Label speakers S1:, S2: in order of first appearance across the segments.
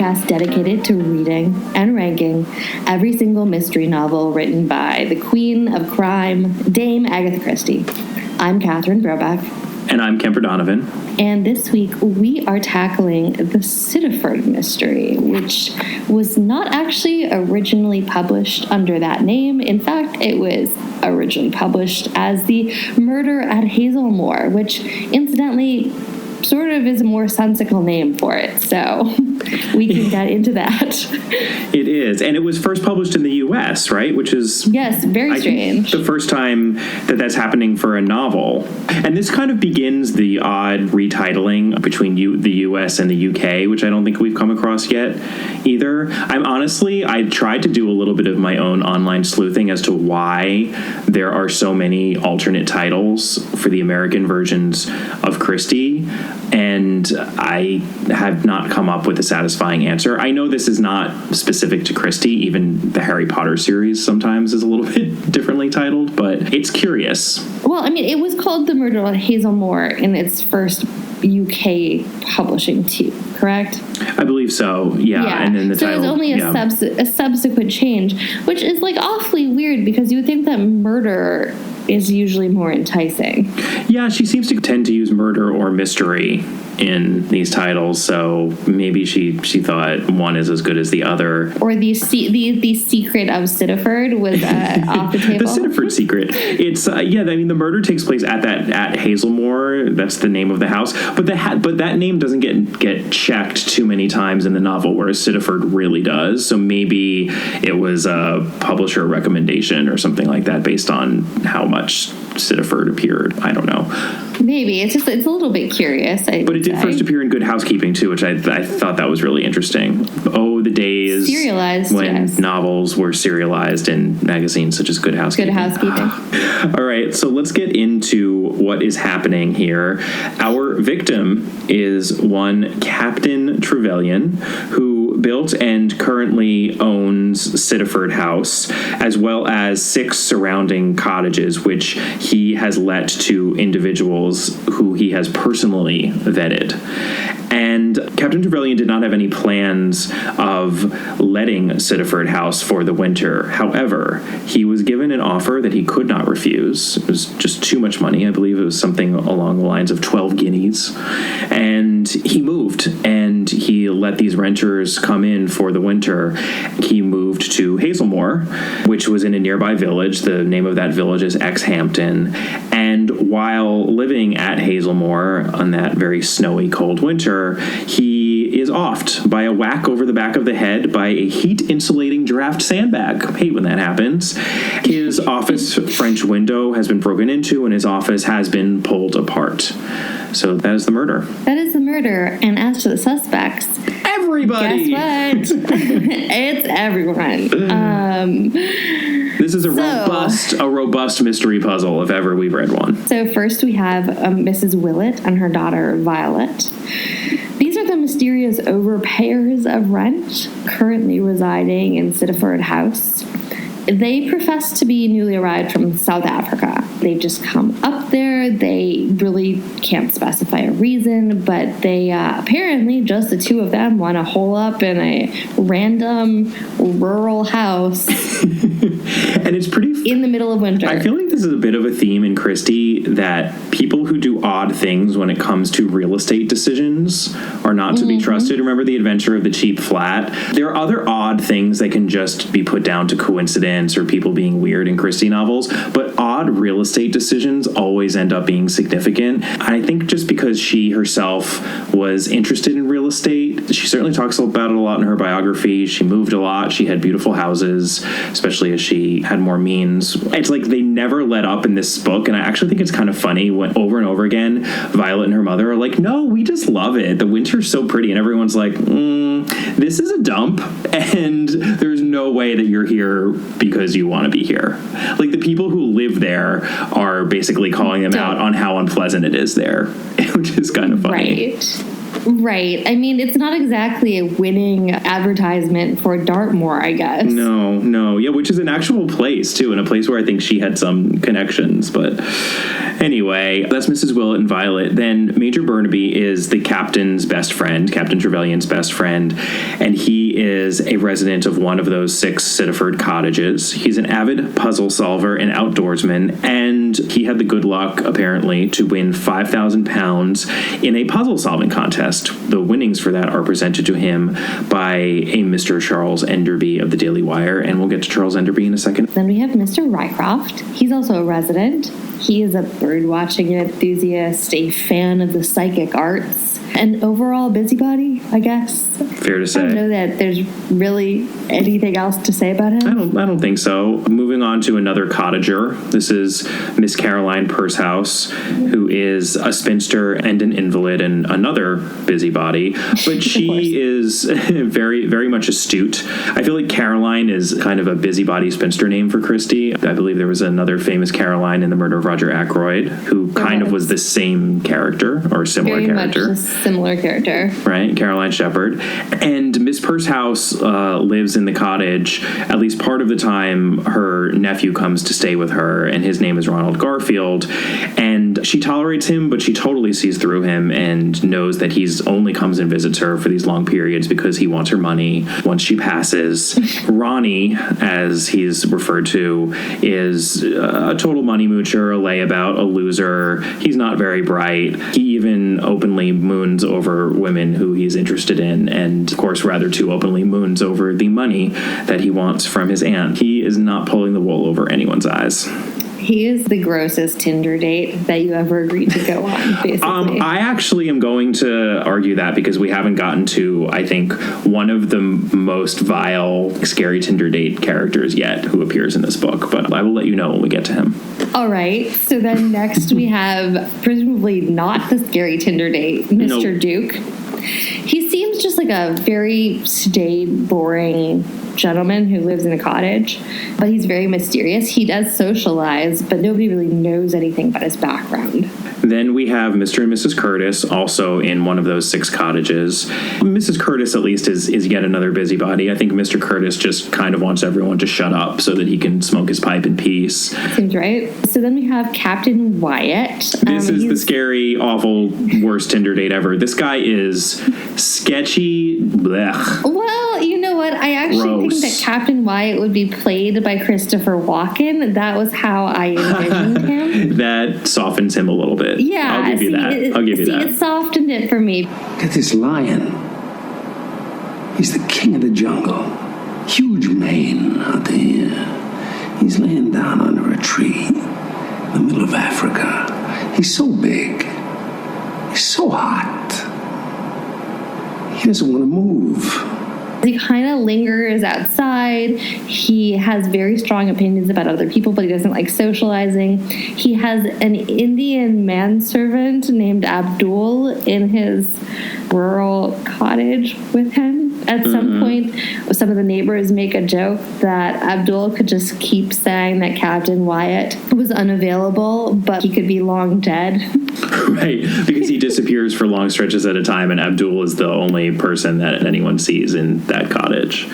S1: podcast dedicated to reading and ranking every single mystery novel written by the queen of crime, Dame Agatha Christie. I'm Catherine Brobeck.
S2: And I'm Kemper Donovan.
S1: And this week we are tackling the Sittaford mystery, which was not actually originally published under that name. In fact, it was originally published as The Murder at Hazelmoor, which incidentally sort of is a more sensical name for it, so we can get into that.
S2: It is, and it was first published in the U.S., right? Which is...
S1: Yes, very strange.
S2: The first time that that's happening for a novel. And this kind of begins the odd retitling between the U.S. and the U.K., which I don't think we've come across yet either. I tried to do a little bit of my own online sleuthing as to why there are so many alternate titles for the American versions of Christie, and I have not come up with a satisfying answer. I know this is not specific to Christie. Even the Harry Potter series sometimes is a little bit differently titled, but it's curious.
S1: Well, I mean, it was called The Murder at Hazelmoor in its first UK publishing too, correct?
S2: I believe so, yeah. And then the title,
S1: it was only a subsequent change, which is like awfully weird because you would think that murder is usually more enticing.
S2: Yeah, she seems to tend to use murder or mystery in these titles, so maybe she thought one is as good as the other.
S1: Or the secret of Sittaford was off the table.
S2: The Sittaford secret. It's the murder takes place at Hazelmoor. That's the name of the house, but that name doesn't get checked too many times in the novel, whereas Sittaford really does. So maybe it was a publisher recommendation or something like that based on how much Sittaford appeared. I don't know.
S1: Maybe it's a little bit curious.
S2: But it did first appear in Good Housekeeping too, which I thought that was really interesting. Oh, the days
S1: serialized
S2: when novels were serialized in magazines such as Good Housekeeping.
S1: Good Housekeeping.
S2: All right, so let's get into what is happening here. Our victim is one Captain Trevelyan, who built and currently owns Sittaford House, as well as 6 surrounding cottages, which he has let to individuals who he has personally vetted. And Captain Trevelyan did not have any plans of letting Sittaford House for the winter. However, he was given an offer that he could not refuse. It was just too much money. I believe it was something along the lines of 12 guineas. And he moved, and he let these renters come in for the winter. He moved to Hazelmoor, which was in a nearby village. The name of that village is Exhampton. And while living at Hazelmoor on that very snowy, cold winter, he is offed by a whack over the back of the head by a heat-insulating draft sandbag. I hate when that happens. His office French window has been broken into, and his office has been pulled apart. So that is the murder. That is the murder.
S1: And as to the suspects...
S2: Everybody!
S1: Guess what? It's everyone.
S2: This is a robust mystery puzzle, if ever we've read one.
S1: So first we have Mrs. Willett and her daughter Violet. These are the mysterious overpayers of rent currently residing in Sittaford House. They profess to be newly arrived from South Africa. They've just come up there. They really can't specify a reason, but they apparently, just the two of them, want to hole up in a random rural house.
S2: And it's pretty...
S1: in the middle of winter.
S2: I feel like this is a bit of a theme in Christie, that people who do odd things when it comes to real estate decisions are not to be trusted. Remember The Adventure of the Cheap Flat? There are other odd things that can just be put down to coincidence or people being weird in Christie novels, but odd real estate decisions always end up being significant. I think just because she herself was interested in real estate, she certainly talks about it a lot in her biography. She moved a lot. She had beautiful houses, especially as she had more means. It's like they never let up in this book, and I actually think it's kind of funny when over and over again, Violet and her mother are like, no, we just love it. The winter's so pretty, and everyone's like, this is a dump, and there's no way that you're here because you want to be here. Like, the people who live there are basically calling them out on how unpleasant it is there, which is kind of funny.
S1: Right. Right. I mean, it's not exactly a winning advertisement for Dartmoor, I guess.
S2: No. Yeah, which is an actual place, too, and a place where I think she had some connections. But anyway, that's Mrs. Willett and Violet. Then Major Burnaby is the captain's best friend, Captain Trevelyan's best friend, and he is a resident of one of those 6 Sittaford cottages. He's an avid puzzle solver and outdoorsman, and he had the good luck, apparently, to win £5,000 in a puzzle-solving contest. The winnings for that are presented to him by a Mr. Charles Enderby of the Daily Wire, and we'll get to Charles Enderby in a second.
S1: Then we have Mr. Rycroft. He's also a resident. He is a bird-watching enthusiast, a fan of the psychic arts, an overall busybody, I guess.
S2: Fair to say.
S1: I don't know that there's really anything else to say about him.
S2: I don't think so. Moving on to another cottager. This is Miss Caroline Pursehouse, who is a spinster and an invalid and another busybody. But she is very, very much astute. I feel like Caroline is kind of a busybody spinster name for Christie. I believe there was another famous Caroline in The Murder of Roger Ackroyd, who kind of was the same character or similar
S1: very
S2: character.
S1: Much a similar character.
S2: Right, Caroline Shepherd. And Miss Pursehouse lives in the cottage. At least part of the time, her nephew comes to stay with her, and his name is Ronald Garfield. And she tolerates him, but she totally sees through him and knows that he's only comes and visits her for these long periods because he wants her money once she passes. Ronnie, as he's referred to, is a total money moocher, a layabout, a loser. He's not very bright. He even openly moons over women who he's interested in, and of course rather too openly moons over the money that he wants from his aunt. He is not pulling the wool over anyone's eyes.
S1: He is the grossest Tinder date that you ever agreed to go on, basically.
S2: I actually am going to argue that because we haven't gotten to, I think, one of the most vile, scary Tinder date characters yet who appears in this book, but I will let you know when we get to him.
S1: All right, so then next we have, presumably not the scary Tinder date, Mr. Duke. He seems just like a very staid, boring gentleman who lives in a cottage, but he's very mysterious. He does socialize, but nobody really knows anything about his background.
S2: Then we have Mr. and Mrs. Curtis, also in one of those 6 cottages. Mrs. Curtis, at least, is yet another busybody. I think Mr. Curtis just kind of wants everyone to shut up so that he can smoke his pipe in peace.
S1: Seems right. So then we have Captain Wyatt.
S2: This is the scary, awful, worst Tinder date ever. This guy is sketchy. Blech.
S1: Well, you know what? I actually think that Captain Wyatt would be played by Christopher Walken. That was how I envisioned him.
S2: That softens him a little bit.
S1: Yeah.
S2: I'll give you that.
S1: It softened it for me.
S3: Look at this lion. He's the king of the jungle. Huge mane out there. He's laying down under a tree in the middle of Africa. He's so big. He's so hot. He doesn't want to move.
S1: He kind of lingers outside. He has very strong opinions about other people, but he doesn't like socializing. He has an Indian manservant named Abdul in his rural cottage with him. At some point, some of the neighbors make a joke that Abdul could just keep saying that Captain Wyatt was unavailable, but he could be long dead.
S2: Right, because he disappears for long stretches at a time, and Abdul is the only person that anyone sees in that cottage.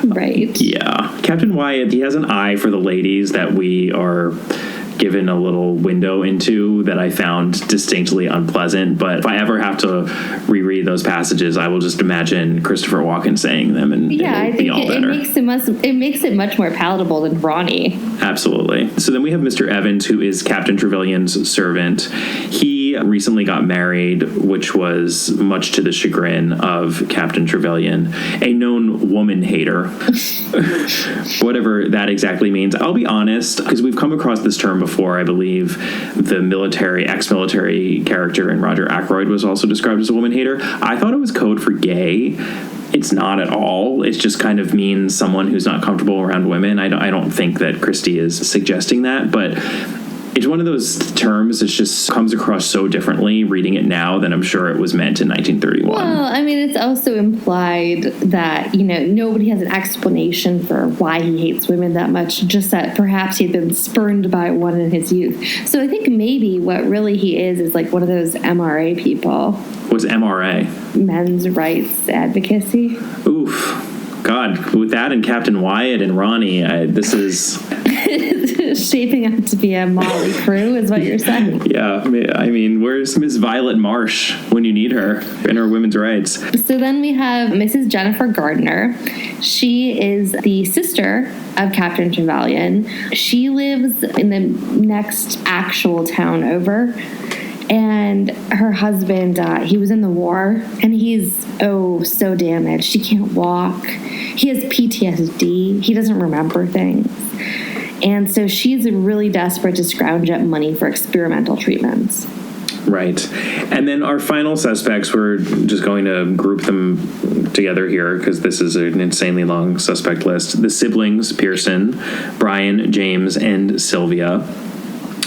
S1: Right.
S2: Yeah. Captain Wyatt, he has an eye for the ladies that we are given a little window into that I found distinctly unpleasant, but if I ever have to reread those passages, I will just imagine Christopher Walken saying them, and
S1: I think it makes it much more palatable than Ronnie.
S2: Absolutely. So then we have Mr. Evans, who is Captain Trevelyan's servant. He recently got married, which was much to the chagrin of Captain Trevelyan, a known woman hater. Whatever that exactly means. I'll be honest, because we've come across this term before. I believe the ex-military character in Roger Ackroyd was also described as a woman hater. I thought it was code for gay. It's not at all. It just kind of means someone who's not comfortable around women. I don't think that Christie is suggesting that, but It's one of those terms that just comes across so differently reading it now than I'm sure it was meant in 1931.
S1: Well, I mean, it's also implied that, nobody has an explanation for why he hates women that much, just that perhaps he'd been spurned by one in his youth. So I think maybe what really he is like one of those MRA people.
S2: What's MRA?
S1: Men's rights advocacy.
S2: Oof. God, with that and Captain Wyatt and Ronnie, this is...
S1: shaping up to be a motley crew is what you're saying.
S2: Yeah, I mean, where's Miss Violet Marsh when you need her in her women's rights?
S1: So then we have Mrs. Jennifer Gardner. She is the sister of Captain Trevelyan. She lives in the next actual town over. And her husband, he was in the war, and he's, so damaged. He can't walk. He has PTSD. He doesn't remember things. And so she's really desperate to scrounge up money for experimental treatments.
S2: Right. And then our final suspects, we're just going to group them together here because this is an insanely long suspect list. The siblings, Pearson, Brian, James, and Sylvia.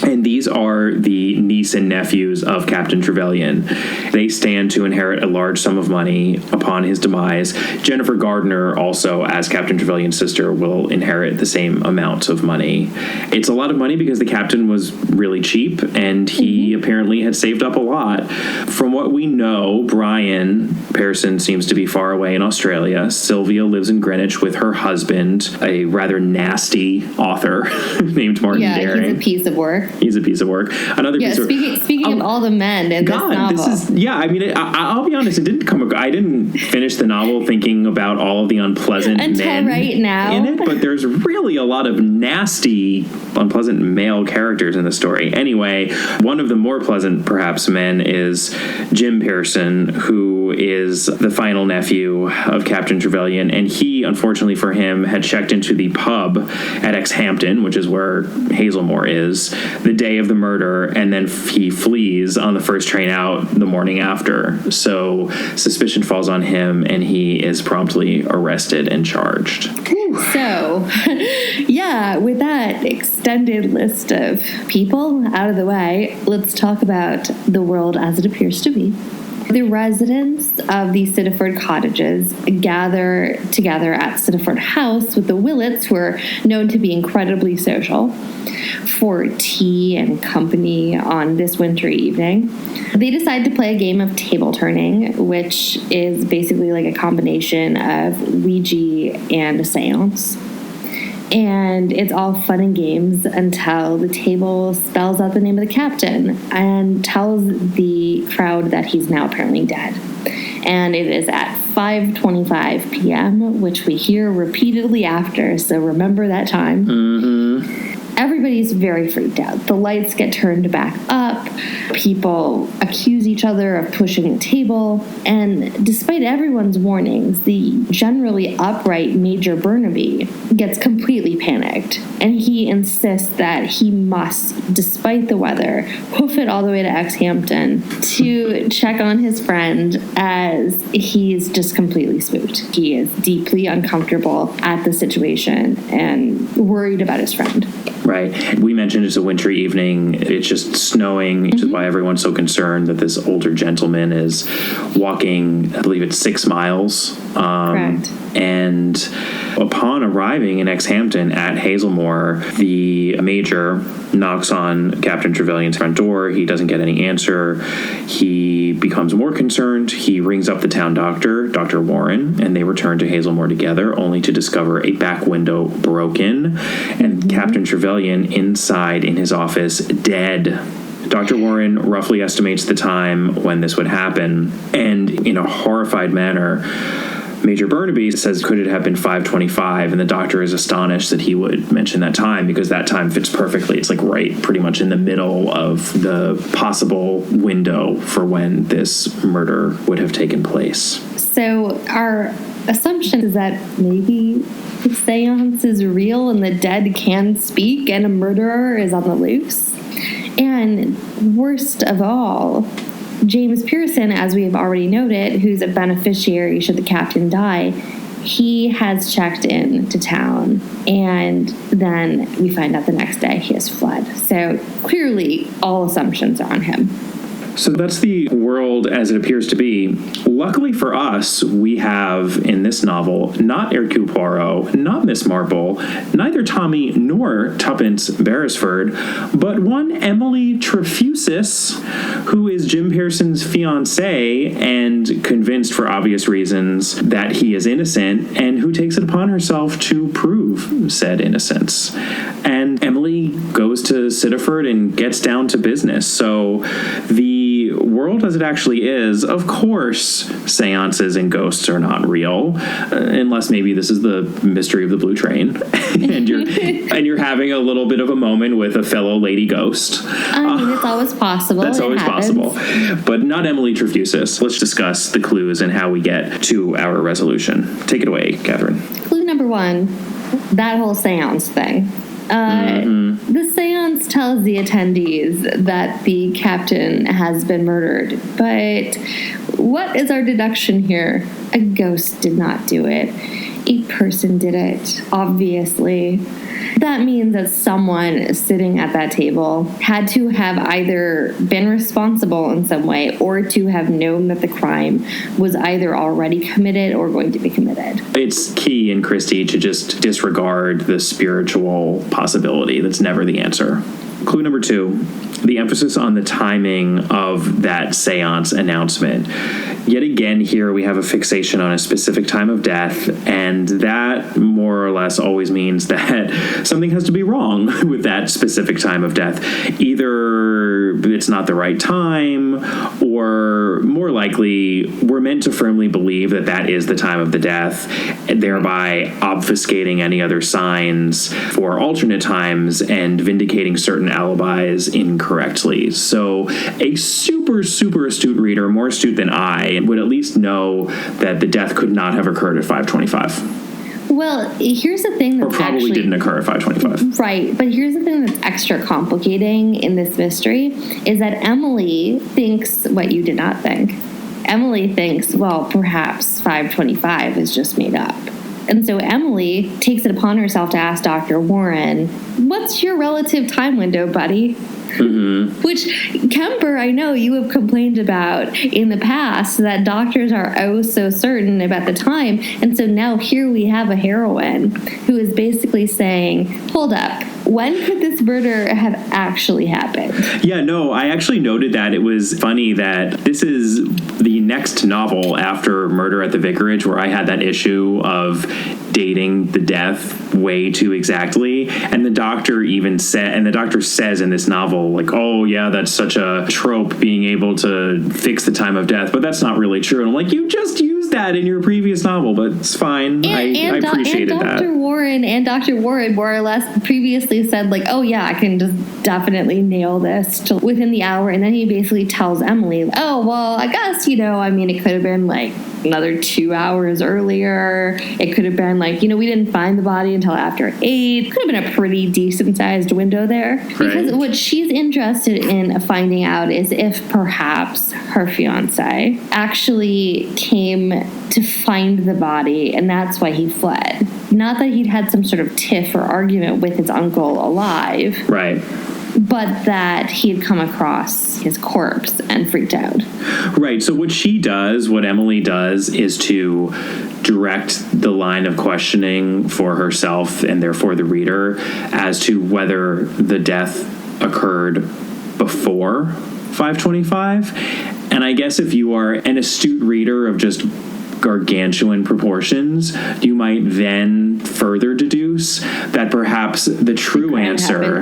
S2: And these are the niece and nephews of Captain Trevelyan. They stand to inherit a large sum of money upon his demise. Jennifer Gardner, also as Captain Trevelyan's sister, will inherit the same amount of money. It's a lot of money because the captain was really cheap, and he apparently had saved up a lot. From what we know, Brian Pearson seems to be far away in Australia. Sylvia lives in Greenwich with her husband, a rather nasty author named Martin Daring.
S1: Yeah, he's a piece of work.
S2: He's a piece of work. Another piece of work.
S1: Speaking of all the men in this novel.
S2: I mean, I'll be honest, I didn't finish the novel thinking about all of the unpleasant men
S1: right now
S2: in it, but there's really a lot of nasty, unpleasant male characters in the story. Anyway, one of the more pleasant, perhaps, men is Jim Pearson, who is the final nephew of Captain Trevelyan, and he, unfortunately for him, had checked into the pub at Exhampton, which is where Hazelmore is, the day of the murder, and then he flees on the first train out the morning after. So suspicion falls on him, and he is promptly arrested and charged.
S1: So, with that extended list of people out of the way, let's talk about the world as it appears to be. The residents of the Sittaford cottages gather together at Sittaford House with the Willets, who are known to be incredibly social, for tea and company on this wintry evening. They decide to play a game of table turning, which is basically like a combination of Ouija and a seance. And it's all fun and games until the table spells out the name of the captain and tells the crowd that he's now apparently dead. And it is at 5:25 p.m., which we hear repeatedly after, so remember that time.
S2: Mm-hmm.
S1: Everybody's very freaked out. The lights get turned back up. People accuse each other of pushing the table. And despite everyone's warnings, the generally upright Major Burnaby gets completely panicked. And he insists that he must, despite the weather, hoof it all the way to Exhampton to check on his friend, as he's just completely spooked. He is deeply uncomfortable at the situation and worried about his friend.
S2: Right. We mentioned it's a wintry evening. It's just snowing, which is why everyone's so concerned that this older gentleman is walking, I believe it's 6 miles.
S1: Correct.
S2: And upon arriving in Exhampton at Hazelmore, the major knocks on Captain Trevelyan's front door. He doesn't get any answer. He becomes more concerned. He rings up the town doctor, Dr. Warren, and they return to Hazelmore together, only to discover a back window broken and Captain Trevelyan inside in his office, dead. Dr. Warren roughly estimates the time when this would happen, and in a horrified manner, Major Burnaby says, could it have been 5:25? And the doctor is astonished that he would mention that time, because that time fits perfectly. It's like right pretty much in the middle of the possible window for when this murder would have taken place.
S1: So our assumption is that maybe the seance is real and the dead can speak and a murderer is on the loose. And worst of all, James Pearson, as we have already noted, who's a beneficiary should the captain die, he has checked in to town, and then we find out the next day he has fled. So clearly all assumptions are on him.
S2: So that's the world as it appears to be. Luckily for us, we have in this novel not Hercule Poirot, not Miss Marple, neither Tommy nor Tuppence Beresford, but one Emily Trefusis, who is Jim Pearson's fiancée and convinced for obvious reasons that he is innocent, and who takes it upon herself to prove said innocence. And Emily goes to Sittaford and gets down to business. So the world as it actually is, of course, seances and ghosts are not real, unless maybe this is the mystery of the blue train, and you're having a little bit of a moment with a fellow lady ghost.
S1: I mean, it's always possible.
S2: That's always possible, but not Emily Trefusis. Let's discuss the clues and how we get to our resolution. Take it away, Catherine.
S1: Clue number 1, that whole seance thing. The seance tells the attendees that the captain has been murdered, but what is our deduction here? A ghost did not do it. A person did it, obviously. That means that someone sitting at that table had to have either been responsible in some way or to have known that the crime was either already committed or going to be committed.
S2: It's key in Christie to just disregard the spiritual possibility. That's never the answer. Clue number 2, the emphasis on the timing of that seance announcement. Yet again, here we have a fixation on a specific time of death, and that more or less always means that something has to be wrong with that specific time of death. Either it's not the right time, or more likely, we're meant to firmly believe that that is the time of the death, thereby obfuscating any other signs for alternate times and vindicating certain alibis incorrectly. So a super, super astute reader, more astute than I, would at least know that the death could not have occurred at 5:25.
S1: Well, here's the thing that's
S2: or probably didn't occur at 5:25.
S1: Right, but here's the thing that's extra complicating in this mystery is that Emily thinks what you did not think. Emily thinks, well, perhaps 5:25 is just made up. And so Emily takes it upon herself to ask Dr. Warren, what's your relative time window, buddy? Mm-hmm. Which, Kemper, I know you have complained about in the past that doctors are oh so certain about the time. And so now here we have a heroine who is basically saying, hold up, when could this murder have actually happened?
S2: Yeah, no, I actually noted that. It was funny that this is the next novel after Murder at the Vicarage, where I had that issue of dating the death way too exactly. And the doctor even said, and the doctor says in this novel, like, oh yeah, that's such a trope, being able to fix the time of death, but that's not really true. And I'm like, you just used that in your previous novel, but it's fine. I appreciated that.
S1: Dr. Warren more or less previously said, like, oh yeah, I can just definitely nail this within the hour. And then he basically tells Emily, oh, well, I guess, it could have been like another 2 hours earlier. It could have been like, we didn't find the body until after 8. Could have been a pretty decent sized window there. Right. Because what she's interested in finding out is if perhaps her fiance actually came to find the body, and that's why he fled. Not that he'd had some sort of tiff or argument with his uncle alive.
S2: Right.
S1: But that he had come across his corpse and freaked out.
S2: Right. So what Emily does is to direct the line of questioning for herself and therefore the reader as to whether the death occurred before 5:25. And I guess if you are an astute reader of just gargantuan proportions, you might then further deduce that perhaps the true answer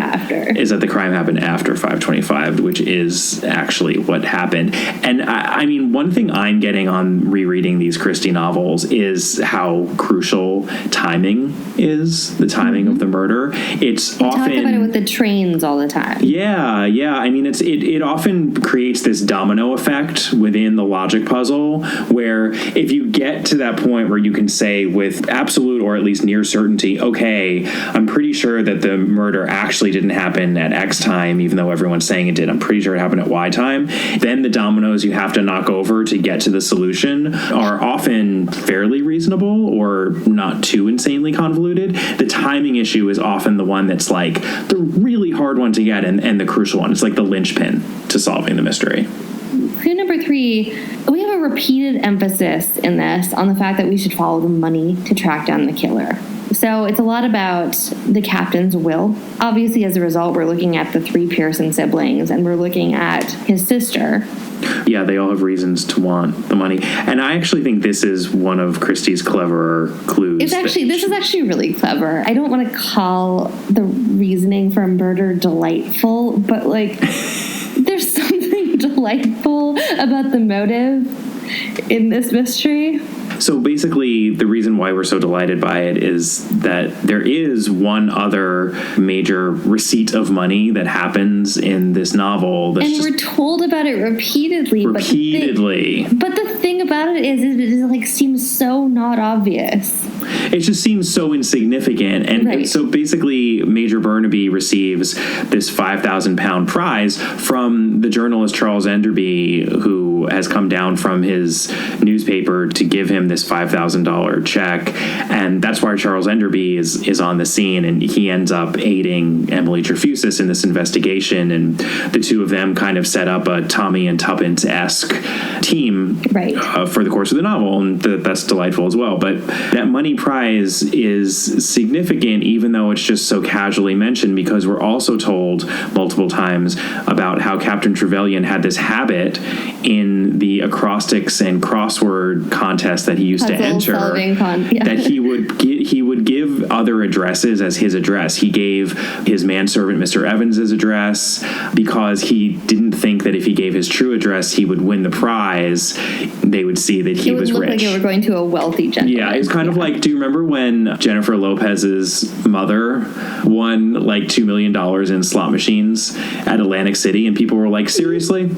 S2: is that the crime happened after 5:25, which is actually what happened. And I mean, one thing I'm getting on rereading these Christie novels is how crucial timing is, the timing of the murder. It's
S1: we
S2: often
S1: talk about it with the trains all the time.
S2: Yeah. I mean, it often creates this domino effect within the logic puzzle where if you get to that point where you can say with absolute or at least near certainty, okay, I'm pretty sure that the murder actually didn't happen at X time, even though everyone's saying it did. I'm pretty sure it happened at Y time. Then the dominoes you have to knock over to get to the solution are often fairly reasonable or not too insanely convoluted. The timing issue is often the one that's like the really hard one to get and the crucial one. It's like the linchpin to solving the mystery.
S1: Clue number 3, we have a repeated emphasis in this on the fact that we should follow the money to track down the killer. So it's a lot about the captain's will. Obviously, as a result, we're looking at the 3 Pearson siblings, and we're looking at his sister.
S2: Yeah, they all have reasons to want the money. And I actually think this is one of Christie's cleverer clues.
S1: This is actually really clever. I don't want to call the reasoning for a murder delightful, but like there's something delightful about the motive in this mystery.
S2: So basically, the reason why we're so delighted by it is that there is one other major receipt of money that happens in this novel.
S1: And we're told about it repeatedly. But the thing about it is it like seems so not obvious.
S2: It just seems so insignificant. And so basically, Major Burnaby receives this 5,000-pound prize from the journalist Charles Enderby, who has come down from his newspaper to give him this $5,000 check. And that's why Charles Enderby is on the scene, and he ends up aiding Emily Trefusis in this investigation. And the two of them kind of set up a Tommy and Tuppence-esque team for the course of the novel. And that's delightful as well. But that money prize is significant, even though it's just so casually mentioned, because we're also told multiple times about how Captain Trevelyan had this habit in the acrostics and crossword contest that he used to enter, that he would give other addresses as his address. He gave his manservant Mr. Evans's address because he didn't think that if he gave his true address he would win the prize. They would see that he was rich. It would look
S1: like they were going to a wealthy gentleman.
S2: Yeah, it's kind of like, do you remember when Jennifer Lopez's mother won like $2 million in slot machines at Atlantic City, and people were like, seriously?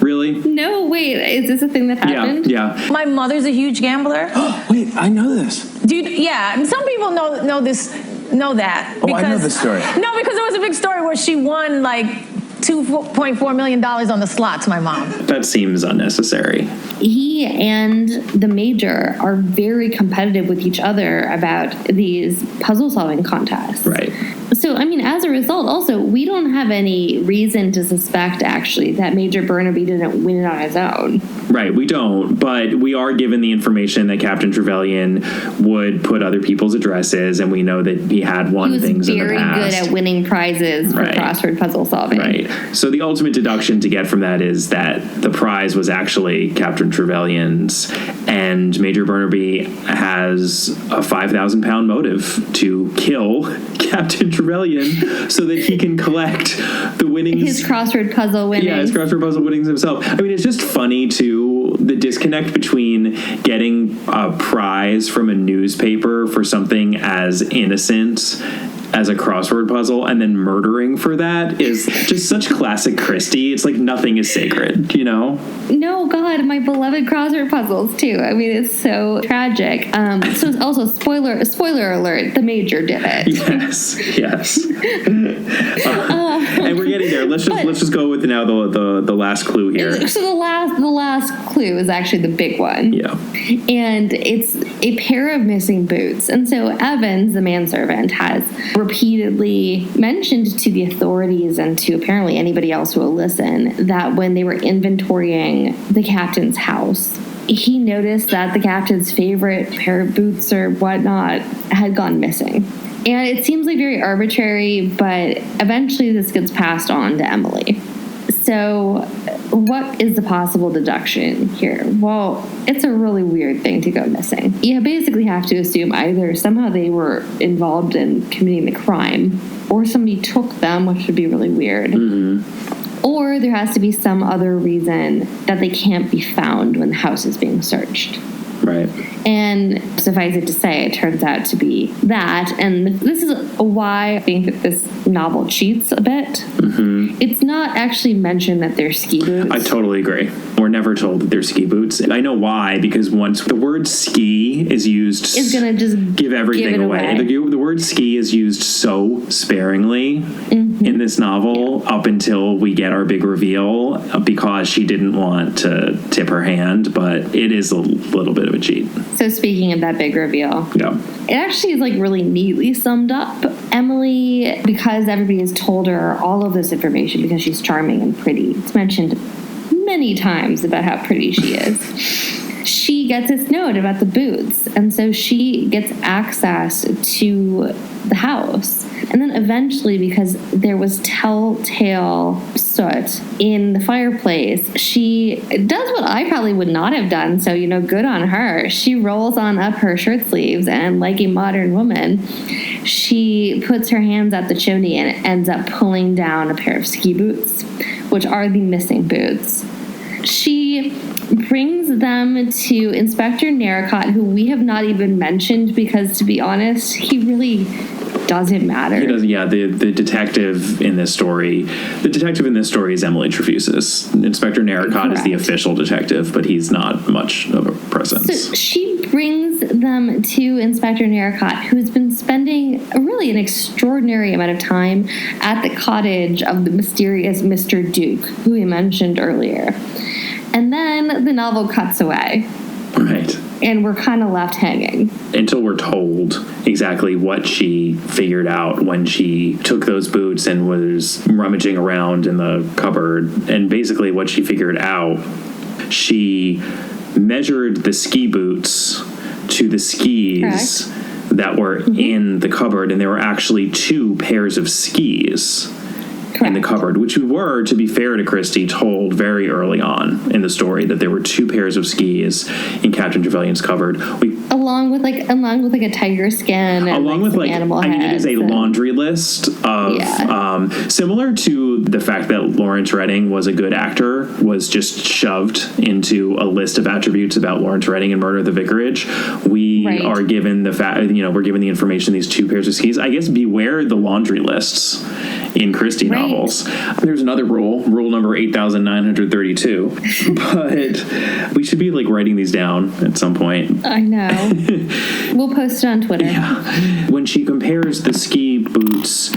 S2: Really?
S1: No, wait. Is this a thing that happened?
S2: Yeah.
S4: My mother's a huge gambler.
S3: Wait, I know this.
S4: Dude, yeah. Some people know that.
S3: Oh, I know this story.
S4: No, because there was a big story where she won like $2.4 million on the slots, my mom.
S2: That seems unnecessary.
S1: He and the Major are very competitive with each other about these puzzle-solving contests.
S2: Right.
S1: So, I mean, as a result, also, we don't have any reason to suspect, actually, that Major Burnaby didn't win it on his own.
S2: Right, we don't, but we are given the information that Captain Trevelyan would put other people's addresses, and we know that he had won things in the past.
S1: He was very good at winning prizes for crossword puzzle solving.
S2: Right. So the ultimate deduction to get from that is that the prize was actually Captain Trevelyan's, and Major Burnaby has a 5,000-pound motive to kill Captain Trevelyan so that he can collect the winnings.
S1: His crossword puzzle winnings.
S2: Yeah, his crossword puzzle winnings himself. I mean, it's just funny, too, the disconnect between getting a prize from a newspaper for something as innocent as a crossword puzzle and then murdering for that is just such classic Christie. It's like nothing is sacred, you know?
S1: No, God, my beloved crossword puzzles, too. I mean, it's so tragic. So it's also, spoiler alert, the Major did it.
S2: Yes. And we're getting there. Let's just go with now the last clue here.
S1: So the last clue is actually the big one.
S2: Yeah.
S1: And it's a pair of missing boots. And so Evans, the manservant, has repeatedly mentioned to the authorities and to apparently anybody else who will listen that when they were inventorying the captain's house, he noticed that the captain's favorite pair of boots or whatnot had gone missing. And it seems like very arbitrary, but eventually this gets passed on to Emily. So what is the possible deduction here? Well, it's a really weird thing to go missing. You basically have to assume either somehow they were involved in committing the crime, or somebody took them, which would be really weird. Mm-hmm. Or there has to be some other reason that they can't be found when the house is being searched.
S2: Right.
S1: And suffice it to say, it turns out to be that. And this is why I think that this novel cheats a bit. Mm-hmm. It's not actually mentioned that they're ski boots.
S2: I totally agree. We're never told that they're ski boots. I know why, because once the word ski is used,
S1: It's going to just
S2: give everything
S1: give it
S2: away.
S1: away.
S2: The word ski is used so sparingly in this novel up until we get our big reveal, because she didn't want to tip her hand, but it is a little bit of a cheat.
S1: So speaking of that big reveal,
S2: Yeah.
S1: it actually is like really neatly summed up. Emily, because everybody has told her all of this information because she's charming and pretty, it's mentioned many times about how pretty she is. She gets this note about the boots, and so she gets access to the house. And then eventually, because there was telltale soot in the fireplace, she does what I probably would not have done, so, good on her. She rolls on up her shirt sleeves, and like a modern woman, she puts her hands at the chimney and ends up pulling down a pair of ski boots, which are the missing boots. She brings them to Inspector Narracott, who we have not even mentioned because, to be honest, he really doesn't matter.
S2: He doesn't. Yeah, the detective in this story is Emily Trefusis. Inspector Narracott is the official detective, but he's not much of a presence.
S1: So she brings them to Inspector Narracott, who's been spending an extraordinary amount of time at the cottage of the mysterious Mr. Duke, who we mentioned earlier. And then the novel cuts away.
S2: Right.
S1: And we're kind of left hanging.
S2: Until we're told exactly what she figured out when she took those boots and was rummaging around in the cupboard. And basically what she figured out, she measured the ski boots to the skis that were in the cupboard. And there were actually 2 pairs of skis in the cupboard, which we were, to be fair to Christie, told very early on in the story that there were 2 pairs of skis in Captain Trevelyan's cupboard.
S1: Along with a tiger skin and
S2: along with
S1: some animal heads.
S2: It is a laundry list of similar to the fact that Lawrence Redding was a good actor, was just shoved into a list of attributes about Lawrence Redding and Murder at the Vicarage. We are given we're given the information, these 2 pairs of skis. I guess beware the laundry lists in Christie novels. There's another rule number 8,932, but we should be writing these down at some point.
S1: I know. We'll post it on Twitter.
S2: Yeah. When she compares the ski boots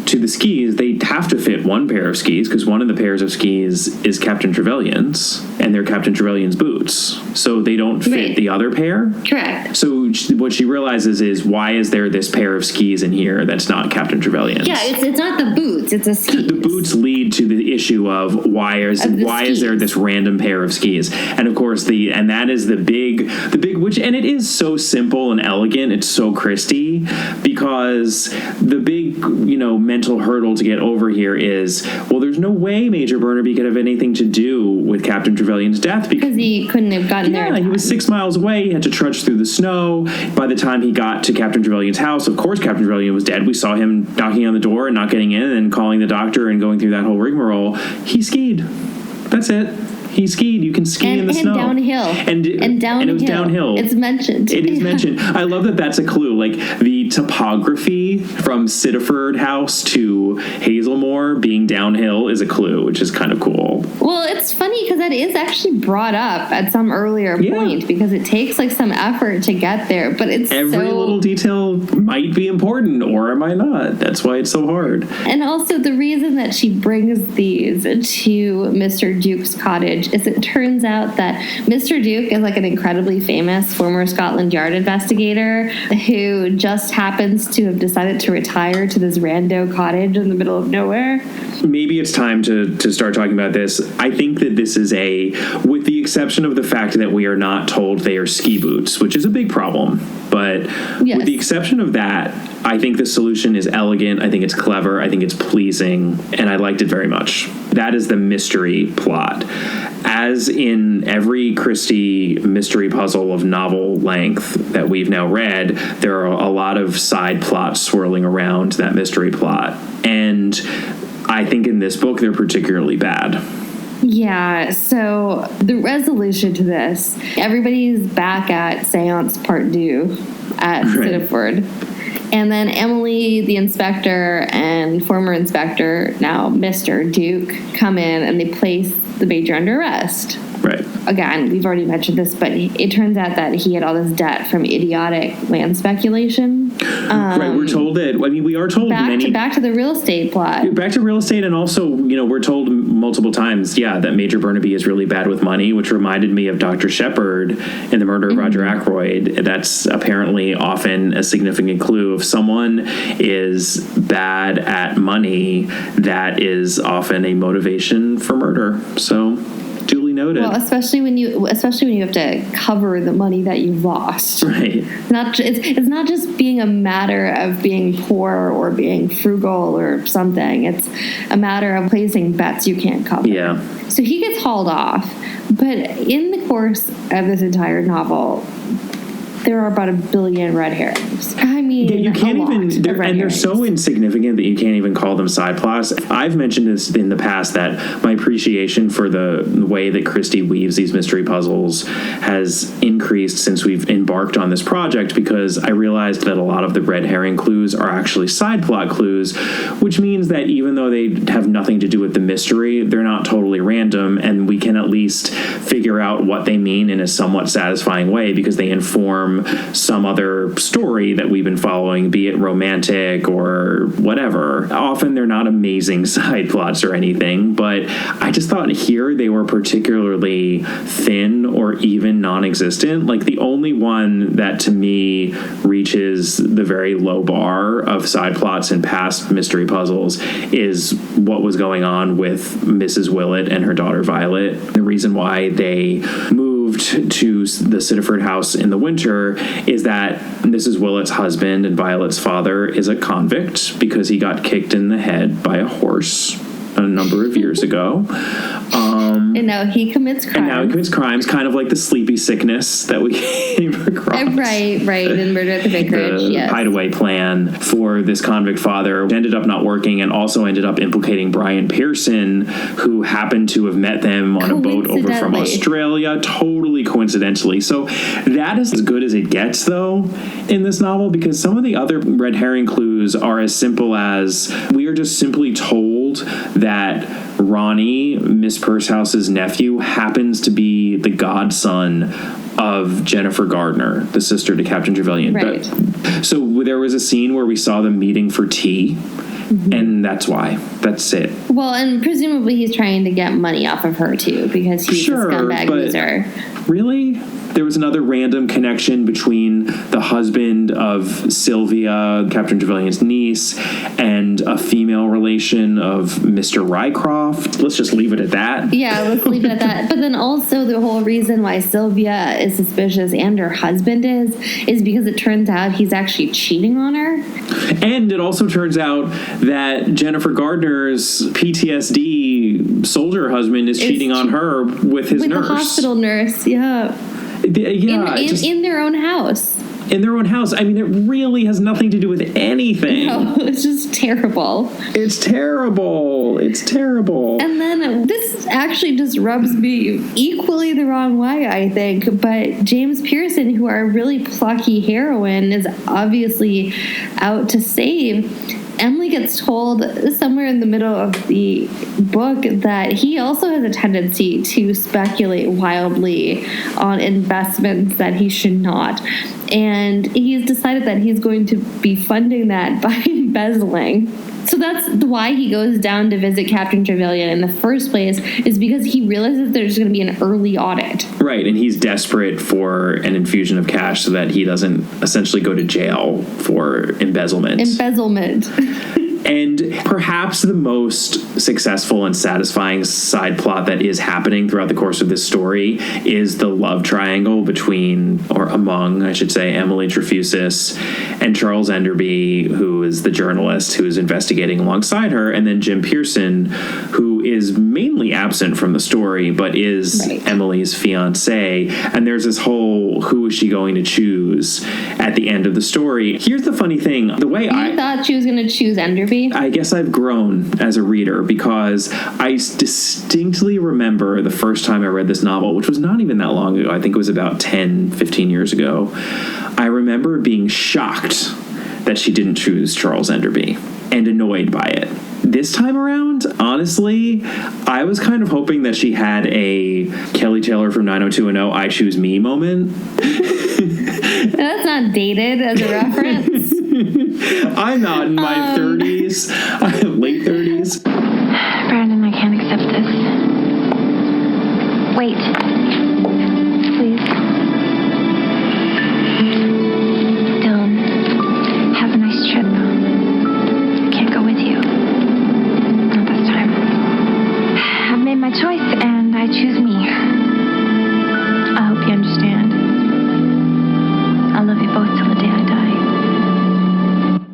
S2: to the skis, they have to fit 1 pair of skis, because one of the pairs of skis is Captain Trevelyan's, and they're Captain Trevelyan's boots. So they don't fit the other pair?
S1: Correct.
S2: So what she realizes is, why is there this pair of skis in here that's not Captain Trevelyan's?
S1: Yeah, it's not the boots, it's a skis.
S2: The boots lead to the issue of why is there this random pair of skis? And of course that is the big which, and it is so simple and elegant, it's so Christie, because the big, mental hurdle to get over here is, well, there's no way Major Burnaby could have anything to do with Captain Trevelyan's death, because
S1: he couldn't have gotten there.
S2: Yeah, he was 6 miles away. He had to trudge through the snow. By the time he got to Captain Trevelyan's house, of course, Captain Trevelyan was dead. We saw him knocking on the door and not getting in and calling the doctor and going through that whole rigmarole. He skied. That's it. He skied. You can ski in the snow.
S1: Downhill.
S2: And it was downhill.
S1: It's mentioned.
S2: It is mentioned. I love that that's a clue. The topography from Sittaford House to Hazelmoor being downhill is a clue, which is kind of cool.
S1: Well, it's funny because that is actually brought up at some earlier point, because it takes some effort to get there, but it's
S2: every little detail might be important, or it might not. That's why it's so hard.
S1: And also the reason that she brings these to Mr. Duke's cottage is it turns out that Mr. Duke is an incredibly famous former Scotland Yard investigator who just happens to have decided to retire to this rando cottage in the middle of nowhere.
S2: Maybe it's time to start talking about this. I think that this is with the exception of the fact that we are not told they are ski boots, which is a big problem. But with the exception of that, I think the solution is elegant. I think it's clever. I think it's pleasing. And I liked it very much. That is the mystery plot. As in every Christie mystery puzzle of novel length that we've now read, there are a lot of side plots swirling around that mystery plot. And I think in this book, they're particularly bad.
S1: Yeah, so the resolution to this, everybody's back at Seance Part 2 at Sittaford. And then Emily, the inspector, and former inspector, now Mr. Duke, come in and they place the major under arrest.
S2: Right.
S1: again, we've already mentioned this, but it turns out that he had all this debt from idiotic land speculation.
S2: Right, we're told that, I mean, we are told
S1: back to the real estate plot.
S2: Back to real estate, and also, we're told multiple times, that Major Burnaby is really bad with money, which reminded me of Dr. Shepard in The Murder of Roger Ackroyd. That's apparently often a significant clue. If someone is bad at money, that is often a motivation for murder. So, duly noted.
S1: Well, especially when you have to cover the money that you've lost.
S2: Right.
S1: It's not just being a matter of being poor or being frugal or something. It's a matter of placing bets you can't cover.
S2: Yeah.
S1: So he gets hauled off, but in the course of this entire novel, there are about 1 billion red herrings. I mean,
S2: you can't even, they're so insignificant that you can't even call them side plots. I've mentioned this in the past that my appreciation for the way that Christie weaves these mystery puzzles has increased since we've embarked on this project, because I realized that a lot of the red herring clues are actually side plot clues, which means that even though they have nothing to do with the mystery, they're not totally random, and we can at least figure out what they mean in a somewhat satisfying way because they inform some other story that we've been following, be it romantic or whatever. Often they're not amazing side plots or anything, but I just thought here they were particularly thin or even non-existent. Like, the only one that to me reaches the very low bar of side plots in past mystery puzzles is what was going on with Mrs. Willett and her daughter Violet. The reason why they moved to the Sittaford house in the winter is that Mrs. Willett's husband and Violet's father is a convict because he got kicked in the head by a horse a number of years ago.
S1: And now he commits crimes.
S2: Kind of like the sleepy sickness that we came across.
S1: Right, in Murder at the Vicarage,
S2: the hideaway plan for this convict father ended up not working, and also ended up implicating Brian Pearson, who happened to have met them on a boat over from Australia, totally coincidentally. So that is as good as it gets, though, in this novel, because some of the other red herring clues are as simple as we are just simply told that Ronnie, Miss Pursehouse's nephew, happens to be the godson of Jennifer Gardner, the sister to Captain Trevelyan.
S1: Right.
S2: So there was a scene where we saw them meeting for tea, and that's why. That's it.
S1: Well, and presumably he's trying to get money off of her, too, because he's a scumbag loser.
S2: Really? There was another random connection between the husband of Sylvia, Captain Trevelyan's niece, and a female relation of Mr. Rycroft. Let's just leave it at that.
S1: Yeah, let's leave it at that. But then also the whole reason why Sylvia is suspicious and her husband is because it turns out he's actually cheating on her.
S2: And it also turns out that Jennifer Gardner's PTSD soldier husband is cheating on her with his nurse.
S1: With the hospital nurse, yeah. In their own house.
S2: In their own house. I mean, it really has nothing to do with anything.
S1: No, it's just terrible.
S2: It's terrible.
S1: And then this actually just rubs me equally the wrong way, I think. But James Pearson, who our really plucky heroine, is obviously out to save. Emily gets told somewhere in the middle of the book that he also has a tendency to speculate wildly on investments that he should not. And he's decided that he's going to be funding that by embezzling. So that's why he goes down to visit Captain Trevelyan in the first place, is because he realizes there's going to be an early audit.
S2: Right, and he's desperate for an infusion of cash so that he doesn't essentially go to jail for embezzlement. And perhaps the most successful and satisfying side plot that is happening throughout the course of this story is the love triangle among, I should say, Emily Trefusis and Charles Enderby, who is the journalist who is investigating alongside her, and then Jim Pearson, who is mainly absent from the story, but is Emily's fiancé. And there's this whole who is she going to choose at the end of the story. Here's the funny thing. I
S1: thought she was going to choose Enderby.
S2: I guess I've grown as a reader, because I distinctly remember the first time I read this novel, which was not even that long ago. I think it was about 10, 15 years ago. I remember being shocked that she didn't choose Charles Enderby and annoyed by it. This time around, honestly, I was kind of hoping that she had a Kelly Taylor from 90210 I Choose Me moment.
S1: That's not dated as a reference.
S2: I'm not in my 30s, late 30s.
S5: Brandon, I can't accept this. Wait. Please. Dylan, have a nice trip. I can't go with you. Not this time. I've made my choice, and I choose me. I hope you understand. I love you both till the day I die.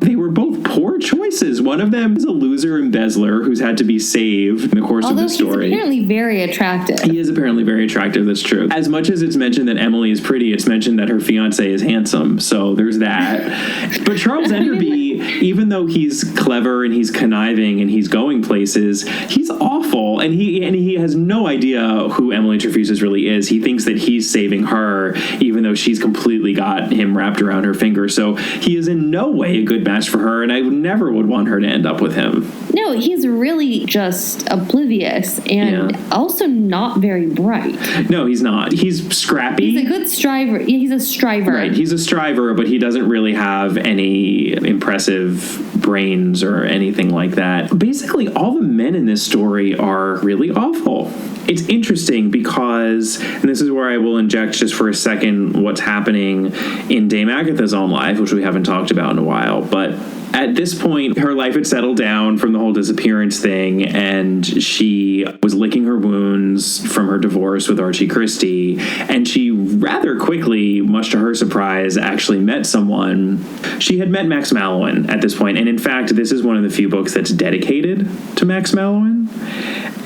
S2: They were both poor choices. One of them is a loser embezzler who's had to be saved in the course of the story.
S1: Although he's apparently very attractive.
S2: He is apparently very attractive, that's true. As much as it's mentioned that Emily is pretty, it's mentioned that her fiancé is handsome, so there's that. But Charles Enderby, even though he's clever and he's conniving and he's going places, he's awful, and he has no idea who Emily Trefusis really is. He thinks that he's saving her, even though she's completely got him wrapped around her finger. So he is in no way a good match for her, and I never would want her to end up with him.
S1: No, he's really just oblivious and also not very bright.
S2: No, he's not. He's scrappy.
S1: He's a good striver. He's a striver.
S2: Right, he's a striver, but he doesn't really have any impressive brains or anything like that. Basically, all the men in this story are really awful. It's interesting because, and this is where I will inject just for a second what's happening in Dame Agatha's own life, which we haven't talked about in a while, but at this point, her life had settled down from the whole disappearance thing, and she was licking her wounds from her divorce with Archie Christie, and she rather quickly, much to her surprise, actually met someone. She had met Max Mallowan at this point, and in fact, this is one of the few books that's dedicated to Max Mallowan,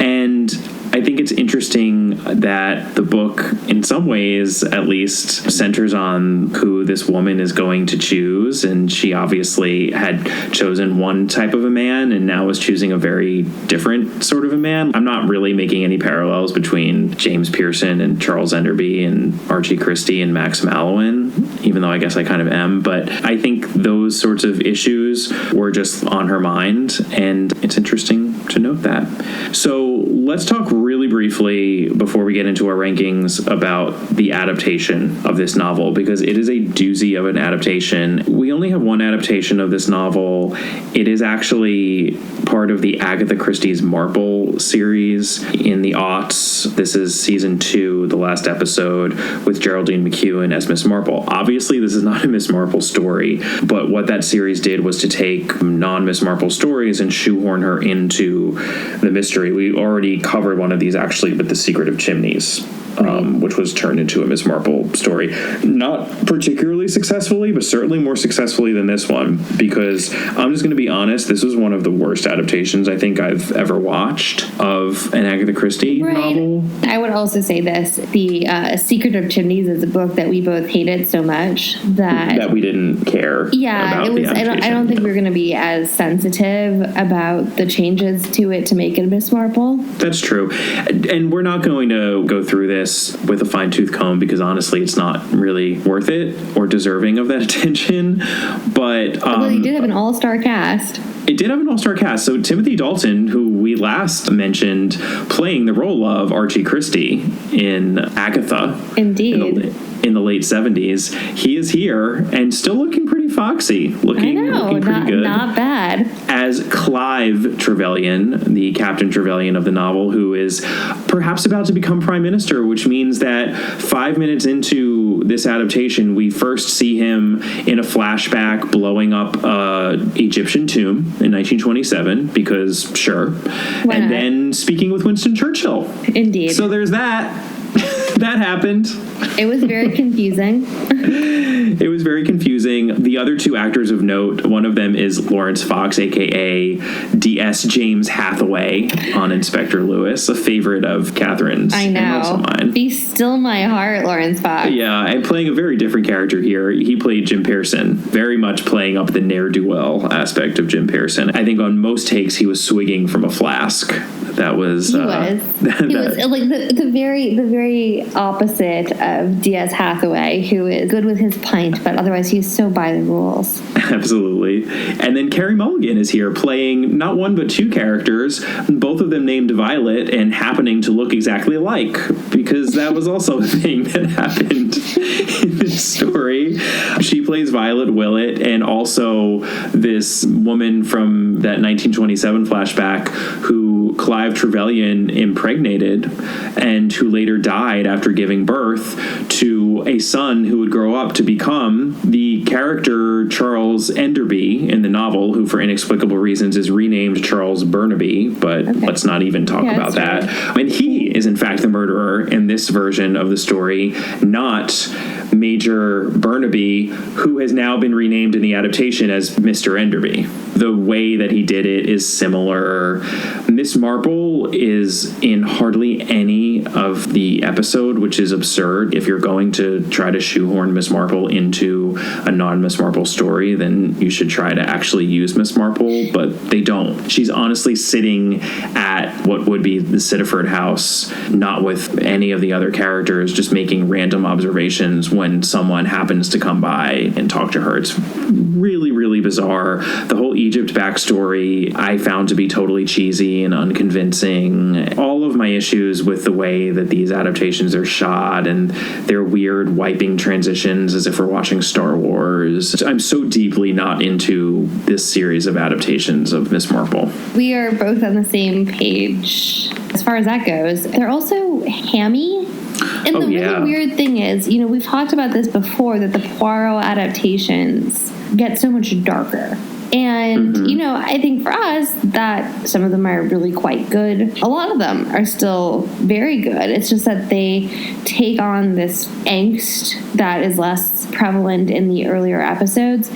S2: and I think it's interesting that the book, in some ways at least, centers on who this woman is going to choose, and she obviously had chosen one type of a man and now is choosing a very different sort of a man. I'm not really making any parallels between James Pearson and Charles Enderby and Archie Christie and Max Mallowan, even though I guess I kind of am, but I think those sorts of issues were just on her mind, and it's interesting to note that. So let's talk really briefly before we get into our rankings about the adaptation of this novel, because it is a doozy of an adaptation. We only have one adaptation of this novel. It is actually part of the Agatha Christie's Marple series in the aughts. This is season 2, the last episode, with Geraldine McEwen as Miss Marple. Obviously, this is not a Miss Marple story, but what that series did was to take non-Miss Marple stories and shoehorn her into the mystery. We already covered one of these actually with The Secret of Chimneys, which was turned into a Miss Marple story. Not particularly successfully, but certainly more successfully than this one, because I'm just going to be honest, this was one of the worst adaptations I think I've ever watched of an Agatha Christie novel.
S1: I would also say this. The Secret of Chimneys is a book that we both hated so much that
S2: we didn't care about
S1: it was.
S2: the adaptation.
S1: I don't think we were going to be as sensitive about the changes to it to make it a Miss Marple.
S2: That's true. And we're not going to go through this with a fine-tooth comb because honestly it's not really worth it or deserving of that attention. But
S1: well, you did have an all-star cast.
S2: It did have an all-star cast. So Timothy Dalton, who we last mentioned playing the role of Archie Christie in Agatha.
S1: Indeed.
S2: In the late 70s, he is here and still looking pretty foxy, looking pretty good.
S1: Not bad.
S2: As Clive Trevelyan, the Captain Trevelyan of the novel, who is perhaps about to become Prime Minister, which means that 5 minutes into this adaptation, we first see him in a flashback blowing up an Egyptian tomb in 1927, because sure.
S1: Why
S2: and
S1: not?
S2: Then speaking with Winston Churchill.
S1: Indeed.
S2: So there's that. That happened.
S1: It was very confusing.
S2: It was very confusing. The other two actors of note, one of them is Lawrence Fox, a.k.a. D.S. James Hathaway on Inspector Lewis, a favorite of Catherine's.
S1: I know.
S2: And also mine.
S1: Be still my heart, Lawrence Fox.
S2: Yeah, and playing a very different character here. He played Jim Pearson, very much playing up the ne'er-do-well aspect of Jim Pearson. I think on most takes he was swigging from a flask That was
S1: he was like the very opposite of Diaz Hathaway, who is good with his pint, but otherwise he's so by the rules.
S2: Absolutely. And then Carey Mulligan is here playing not one but two characters, both of them named Violet and happening to look exactly alike, because that was also a thing that happened in this story. She plays Violet Willett, and also this woman from that 1927 flashback who Clive Trevelyan impregnated and who later died after giving birth to a son who would grow up to become the character Charles Enderby in the novel, who for inexplicable reasons is renamed Charles Burnaby, but let's not even talk about that. Right. And he is in fact the murderer in this version of the story, not Major Burnaby, who has now been renamed in the adaptation as Mr. Enderby. The way that he did it is similar. Miss Marple is in hardly any of the episode, which is absurd. If you're going to try to shoehorn Miss Marple into a non-Miss Marple story, then you should try to actually use Miss Marple, but they don't. She's honestly sitting at what would be the Sittaford house, not with any of the other characters, just making random observations when someone happens to come by and talk to her. It's really, really bizarre. The whole Egypt backstory I found to be totally cheesy and unconvincing. All of my issues with the way that these adaptations are shot and their weird wiping transitions as if we're watching Star Wars. I'm so deeply not into this series of adaptations of Miss Marple.
S1: We are both on the same page as far as that goes. They're also hammy. And the really weird thing is, we've talked about this before, that the Poirot adaptations get so much darker. And, I think for us that some of them are really quite good. A lot of them are still very good. It's just that they take on this angst that is less prevalent in the earlier episodes.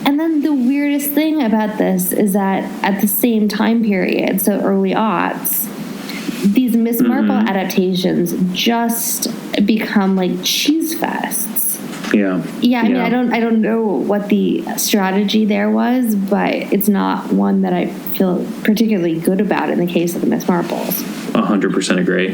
S1: And then the weirdest thing about this is that at the same time period, so early aughts, these Miss Marple adaptations just become like cheese fests.
S2: Yeah.
S1: I mean, I don't know what the strategy there was, but it's not one that I feel particularly good about in the case of the Miss Marples.
S2: 100% agree.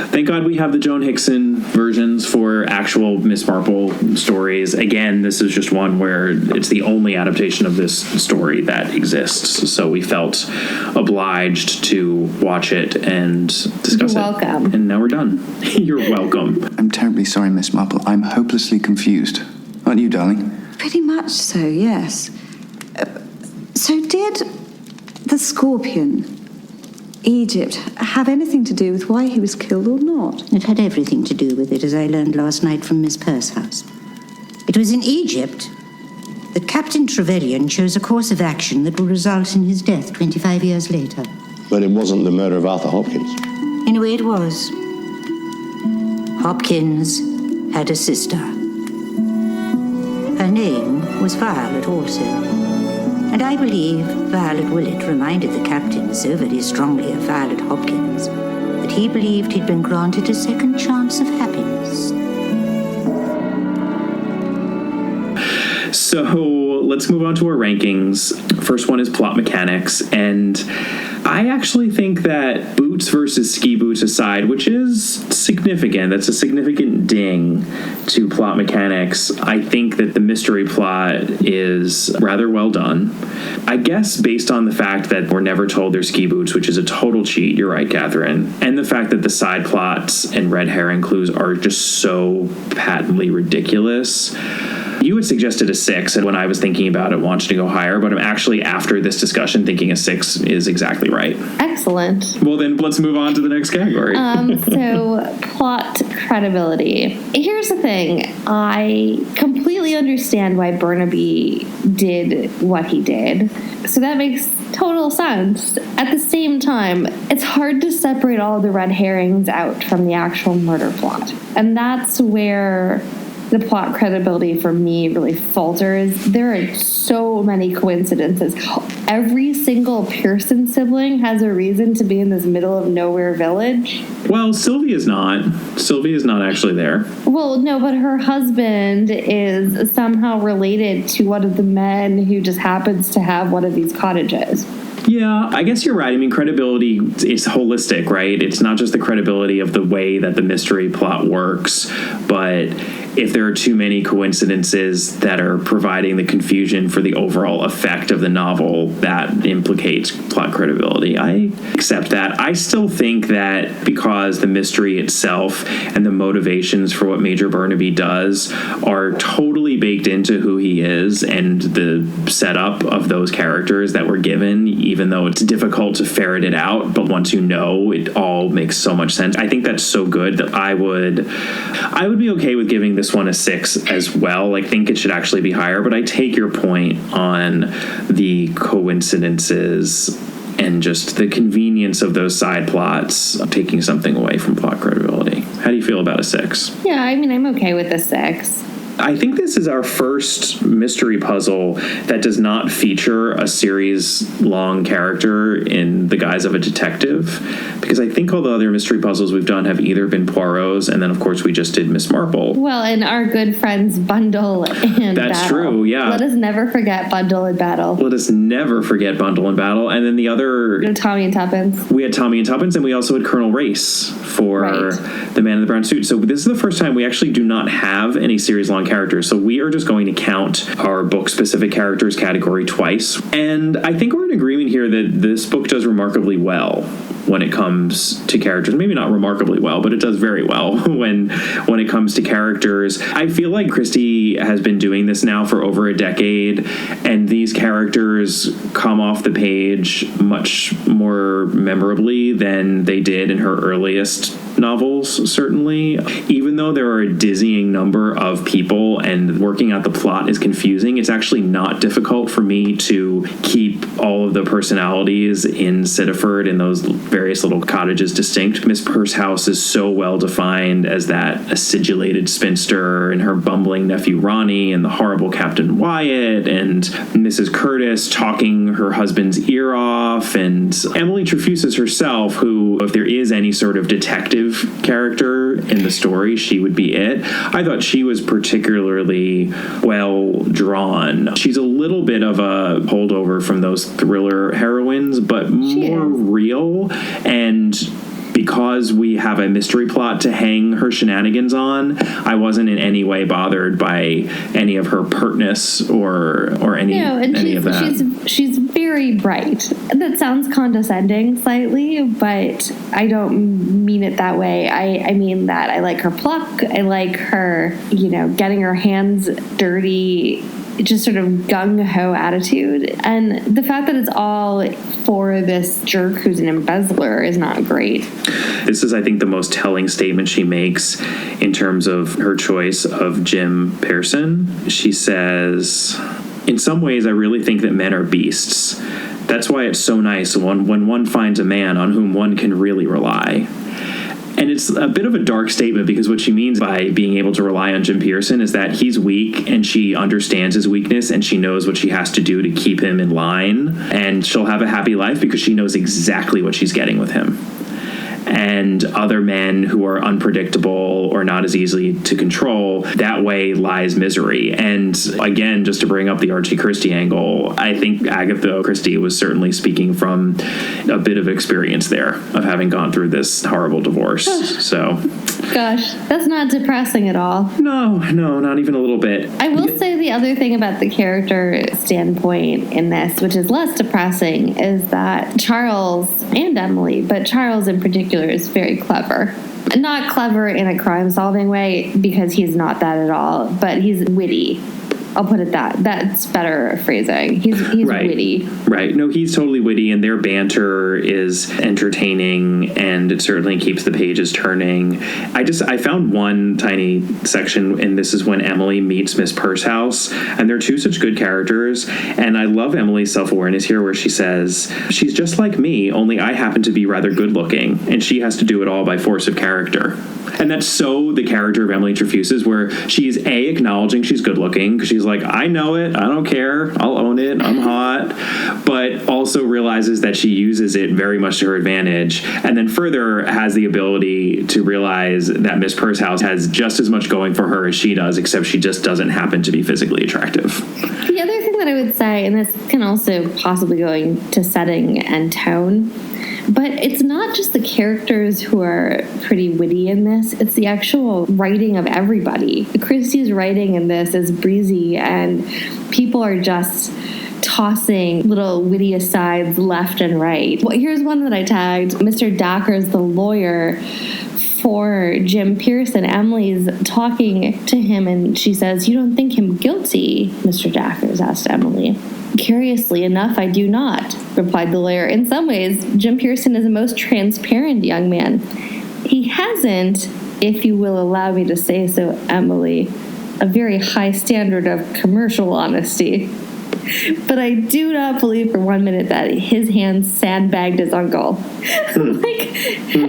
S2: Thank God we have the Joan Hickson versions for actual Miss Marple stories. Again, this is just one where it's the only adaptation of this story that exists. So we felt obliged to watch it and discuss it.
S1: You're welcome.
S2: And now we're done. You're welcome.
S6: I'm terribly sorry, Miss Marple. I'm hopelessly confused. Aren't you, darling?
S7: Pretty much so, yes. So did the Scorpion, Egypt, have anything to do with why he was killed or not?
S8: It had everything to do with it, as I learned last night from Miss Percehouse. It was in Egypt that Captain Trevelyan chose a course of action that will result in his death 25 years later.
S9: But it wasn't the murder of Arthur Hopkins.
S8: In a way, it was. Hopkins had a sister. Her name was Violet also. And I believe Violet Willett reminded the captain so very strongly of Violet Hopkins that he believed he'd been granted a second chance of happiness.
S2: So let's move on to our rankings. First one is plot mechanics, and I actually think that boots versus ski boots aside, which is significant, that's a significant ding to plot mechanics, I think that the mystery plot is rather well done. I guess based on the fact that we're never told they're ski boots, which is a total cheat, you're right, Catherine, and the fact that the side plots and red herring clues are just so patently ridiculous. You had suggested a 6, and when I was thinking about it, wanted to go higher, but I'm actually, after this discussion, thinking a 6 is exactly right.
S1: Excellent.
S2: Well, then let's move on to the next category.
S1: So, plot credibility. Here's the thing. I completely understand why Burnaby did what he did. So that makes total sense. At the same time, it's hard to separate all the red herrings out from the actual murder plot. And that's where the plot credibility for me really falters. There are so many coincidences. Every single Pearson sibling has a reason to be in this middle of nowhere village.
S2: Well, Sylvia's not. Sylvia's not actually there.
S1: Well, no, but her husband is somehow related to one of the men who just happens to have one of these cottages.
S2: Yeah, I guess you're right. I mean, credibility is holistic, right? It's not just the credibility of the way that the mystery plot works, but if there are too many coincidences that are providing the confusion for the overall effect of the novel, that implicates plot credibility. I accept that. I still think that because the mystery itself and the motivations for what Major Burnaby does are totally baked into who he is and the setup of those characters that were given, even though it's difficult to ferret it out, but once you know, it all makes so much sense. I think that's so good that I would be okay with giving this one a 6 as well. I think it should actually be higher, but I take your point on the coincidences and just the convenience of those side plots taking something away from plot credibility. How do you feel about a 6?
S1: Yeah, I mean, I'm okay with a 6.
S2: I think this is our first mystery puzzle that does not feature a series-long character in the guise of a detective, because I think all the other mystery puzzles we've done have either been Poirot's, and then, of course, we just did Miss Marple.
S1: Well, and our good friends Bundle and
S2: That's
S1: Battle.
S2: true, yeah.
S1: Let us never forget Bundle and Battle.
S2: Let us never forget Bundle and Battle. And then the other...
S1: Tommy and Tuppence.
S2: We had Tommy and Tuppence, and we also had Colonel Race for the Man in the Brown Suit. So this is the first time we actually do not have any series-long characters. So we are just going to count our book-specific characters category twice. And I think we're in agreement here that this book does remarkably well when it comes to characters. Maybe not remarkably well, but it does very well when it comes to characters. I feel like Christie has been doing this now for over a decade, and these characters come off the page much more memorably than they did in her earliest novels, certainly. Even though there are a dizzying number of people and working out the plot is confusing, it's actually not difficult for me to keep all of the personalities in Sittaford in those various little cottages distinct. Miss Percehouse is so well defined as that acidulated spinster, and her bumbling nephew Ronnie, and the horrible Captain Wyatt, and Mrs. Curtis talking her husband's ear off, and Emily Trefusis herself, who, if there is any sort of detective character in the story, she would be it. I thought she was particularly well drawn. She's a little bit of a holdover from those thriller heroines, but more real. And because we have a mystery plot to hang her shenanigans on, I wasn't in any way bothered by any of her pertness or any of that.
S1: She's very bright. That sounds condescending slightly, but I don't mean it that way. I mean that I like her pluck. I like her, getting her hands dirty, just sort of gung-ho attitude. And the fact that it's all for this jerk who's an embezzler is not great.
S2: This is, I think, the most telling statement she makes in terms of her choice of Jim Pearson. She says, "In some ways, I really think that men are beasts. That's why it's so nice when one finds a man on whom one can really rely." And it's a bit of a dark statement, because what she means by being able to rely on Jim Pearson is that he's weak and she understands his weakness and she knows what she has to do to keep him in line, and she'll have a happy life because she knows exactly what she's getting with him. And other men who are unpredictable or not as easily to control, that way lies misery. And again, just to bring up the Archie Christie angle, I think Agatha Christie was certainly speaking from a bit of experience there of having gone through this horrible divorce. So,
S1: gosh, that's not depressing at all.
S2: No, not even a little bit.
S1: I will say the other thing about the character standpoint in this, which is less depressing, is that Charles and Emily, but Charles in particular, is very clever. Not clever in a crime-solving way, because he's not that at all, but he's witty. I'll put it that. That's better phrasing. He's
S2: right.
S1: Witty.
S2: Right. No, he's totally witty, and their banter is entertaining, and it certainly keeps the pages turning. I found one tiny section, and this is when Emily meets Miss Percehouse, and they're two such good characters, and I love Emily's self-awareness here, where she says, "She's just like me, only I happen to be rather good-looking, and she has to do it all by force of character." And that's so the character of Emily Trefusis, where she's acknowledging she's good-looking, because she's like, I know it. I don't care. I'll own it. I'm hot. But also realizes that she uses it very much to her advantage. And then further has the ability to realize that Miss Purshouse has just as much going for her as she does, except she just doesn't happen to be physically attractive.
S1: The other thing that I would say, and this can also possibly go into setting and tone, but it's not just the characters who are pretty witty in this, it's the actual writing of everybody. Christie's writing in this is breezy, and people are just tossing little witty asides left and right. Well, here's one that I tagged. Mr. Dacre's the lawyer for Jim Pearson. Emily's talking to him, and she says, "You don't think him guilty?" Mr. Dacre's asked Emily. "Curiously enough, I do not," replied the lawyer. "In some ways, Jim Pearson is a most transparent young man. He hasn't, if you will allow me to say so, Emily, a very high standard of commercial honesty. But I do not believe for 1 minute that his hands sandbagged his uncle."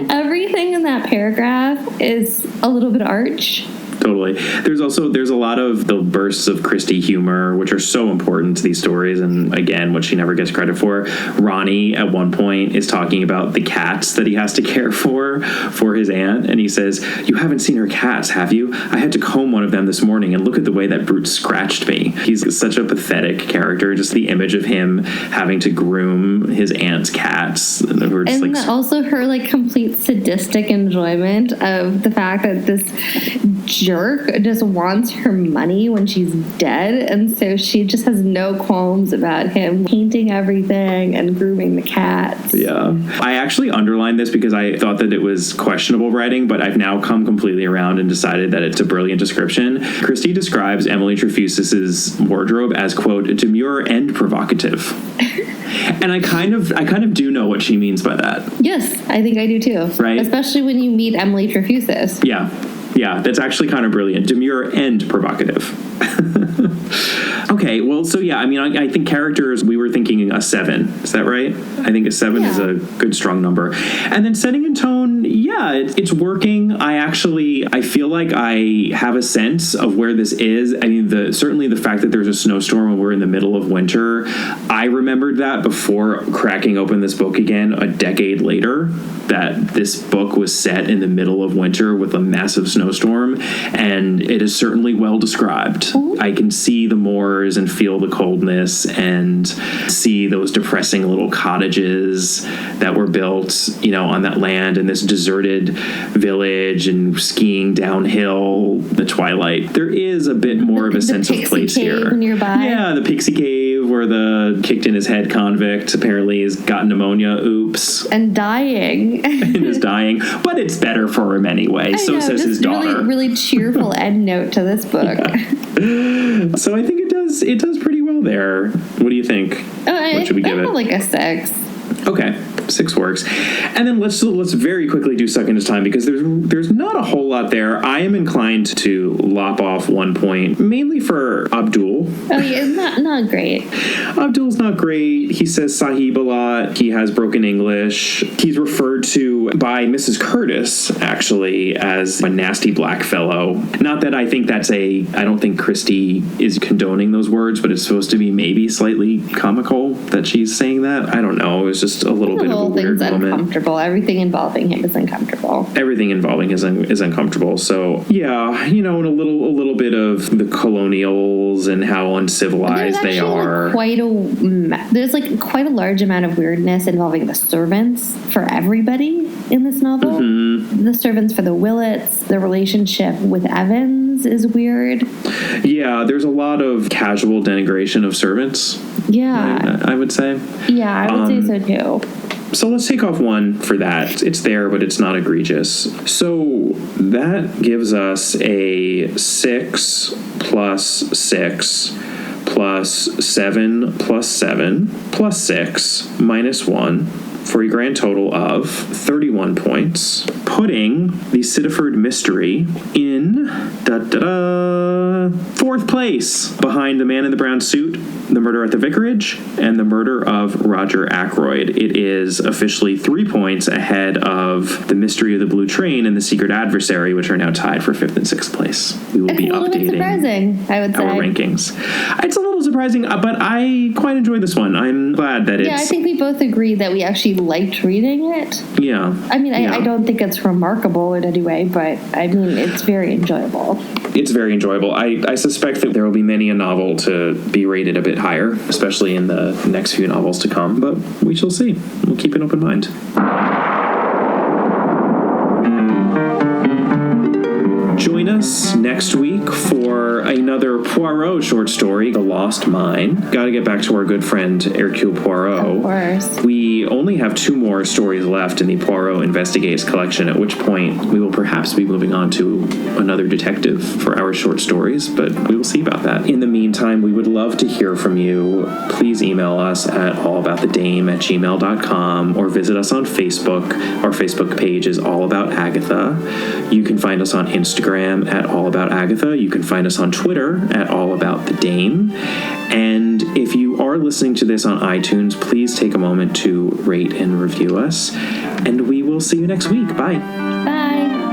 S1: Everything in that paragraph is a little bit arch.
S2: Totally. There's a lot of the bursts of Christie humor, which are so important to these stories, and again, what she never gets credit for. Ronnie, at one point, is talking about the cats that he has to care for his aunt, and he says, "You haven't seen her cats, have you? I had to comb one of them this morning, and look at the way that brute scratched me." He's such a pathetic character, just the image of him having to groom his aunt's cats.
S1: And also her, complete sadistic enjoyment of the fact that this jerk just wants her money when she's dead, and so she just has no qualms about him painting everything and grooming the cats.
S2: Yeah. I actually underlined this because I thought that it was questionable writing, but I've now come completely around and decided that it's a brilliant description. Christie describes Emily Trefusis's wardrobe as, quote, demure and provocative. And I kind of do know what she means by that.
S1: Yes, I think I do too.
S2: Right?
S1: Especially when you meet Emily Trefusis.
S2: Yeah, that's actually kind of brilliant. Demure and provocative. Okay, well, so yeah, I mean, I think characters, we were thinking a 7. Is that right? I think a 7 is a good, strong number. And then setting and tone, yeah, it's working. I feel like I have a sense of where this is. I mean, certainly the fact that there's a snowstorm when we're in the middle of winter, I remembered that before cracking open this book again a decade later, that this book was set in the middle of winter with a massive snowstorm, and it is certainly well described. I can see the moors and feel the coldness and see those depressing little cottages that were built, on that land, and this deserted village, and skiing downhill, the twilight. There is a bit more of a sense of place here.
S1: Nearby.
S2: Yeah, the Pixie Cave, where the kicked in his head convict apparently has got pnomonia. Oops.
S1: And dying.
S2: And is dying, but it's better for him anyway. So says his daughter.
S1: Really, really cheerful end note to this book.
S2: Yeah. So I think it does pretty well there. What do you think? What should we give it?
S1: Like a 6.
S2: Okay, 6 works. And then let's very quickly do Suck Into Time, because there's not a whole lot there. I am inclined to lop off 1 point, mainly for Abdul.
S1: Oh yeah, not great.
S2: Abdul's not great. He says sahib a lot. He has broken English. He's referred to by Mrs. Curtis, actually, as a nasty black fellow. Not that I think I don't think Christie is condoning those words, but it's supposed to be maybe slightly comical that she's saying that. I don't know. It was just a little bit of a weird moment.
S1: Uncomfortable. Everything involving him is uncomfortable.
S2: Everything involving is uncomfortable. So yeah, and a little bit of the colonials and how uncivilized they are.
S1: There's quite a large amount of weirdness involving the servants for everybody in this novel. Mm-hmm. The servants for the Willets, the relationship with Evans is weird.
S2: Yeah, there's a lot of casual denigration of servants.
S1: Yeah.
S2: I would say.
S1: Yeah, I would say so too.
S2: So let's take off 1 for that. It's there, but it's not egregious. So that gives us a 6 plus 6 plus 7 plus 7 plus 6 minus 1 for a grand total of 31 points, putting the Sittaford mystery in 4th place behind The Man in the Brown Suit The Murder at the Vicarage and The Murder of Roger Ackroyd. It is officially 3 points ahead of The Mystery of the Blue Train and The Secret Adversary, which are now tied for 5th and 6th place. We will be updating
S1: a little bit surprising, I would say.
S2: Our rankings. It's a little surprising, but I quite enjoyed this one. I'm glad that it's...
S1: Yeah, I think we both agree that we actually liked reading it.
S2: Yeah.
S1: I mean, I don't think it's remarkable in any way, but I mean, it's very enjoyable.
S2: It's very enjoyable. I suspect that there will be many a novel to be rated a bit higher, especially in the next few novels to come, but we shall see. We'll keep an open mind. Join us next week for another Poirot short story, The Lost Mine. Got to get back to our good friend Hercule Poirot.
S1: Of course.
S2: We only have 2 more stories left in the Poirot Investigates collection, at which point we will perhaps be moving on to another detective for our short stories, but we will see about that. In the meantime, we would love to hear from you. Please email us at allaboutthedame@gmail.com or visit us on Facebook. Our Facebook page is All About Agatha. You can find us on Instagram at All About Agatha. You can find us on Twitter at All About the Dame. And if you are listening to this on iTunes, please take a moment to rate and review us. And we will see you next week. Bye.
S1: Bye.